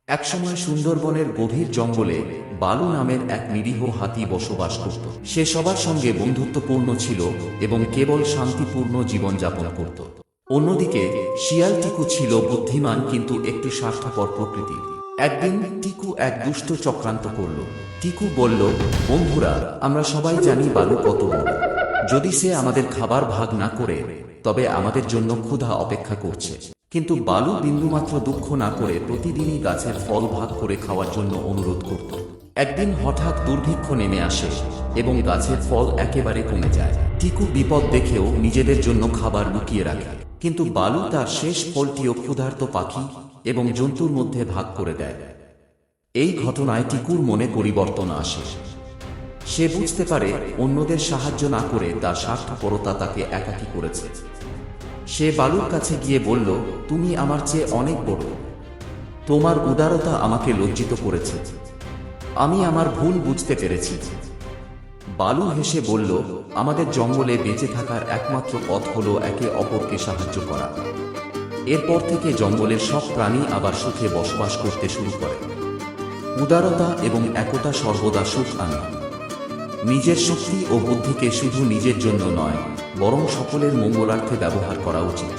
একসময় সুন্দরবনের গভীর জঙ্গলে বালু নামের এক নিরীহ হাতি বসবাস করত। সে সবার সঙ্গে বন্ধুত্বপূর্ণ ছিল এবং কেবল শান্তিপূর্ণ জীবনযাপন করত। অন্যদিকে শিয়াল টিকু ছিল বুদ্ধিমান কিন্তু একটু স্বার্থপর প্রকৃতির। একদিন টিকু এক দুষ্ট চক্রান্ত করল। টিকু বলল, বন্ধুরা, আমরা সবাই জানি বালু কত বড়। যদি সে আমাদের খাবার ভাগ না করে, তবে আমাদের জন্য ক্ষুধা অপেক্ষা করছে। কিন্তু বালু বিন্দুমাত্র দুঃখ না করে প্রতিদিনই গাছের ফল ভাগ করে খাওয়ার জন্য অনুরোধ করত। একদিন হঠাৎ দুর্ভিক্ষ নেমে আসে এবং গাছের ফল একেবারে কমে যায়। টিকু বিপদ দেখেও নিজেদের জন্য খাবার লুকিয়ে রাখে, কিন্তু বালু তার শেষ ফলটিও ক্ষুধার্ত পাখি এবং জন্তুর মধ্যে ভাগ করে দেয়। এই ঘটনায় টিকুর মনে পরিবর্তন আসে। সে বুঝতে পারে অন্যদের সাহায্য না করে তার স্বার্থপরতা তাকে একাকী করেছে। সে বালুর কাছে গিয়ে বলল, তুমি আমার চেয়ে অনেক বড়। তোমার উদারতা আমাকে লজ্জিত করেছে। আমি আমার ভুল বুঝতে পেরেছি। বালু হেসে বলল, আমাদের জঙ্গলে বেঁচে থাকার একমাত্র পথ হলো একে অপরকে সাহায্য করা। এরপর থেকে জঙ্গলের সব প্রাণী আবার সুখে বসবাস করতে শুরু করে। উদারতা এবং একতা সর্বদা সুখ আনে। নিজের শক্তি ও বুদ্ধিকে শুধু নিজের জন্য নয়, বরং সকলের মঙ্গলার্থে ব্যবহার করা উচিত।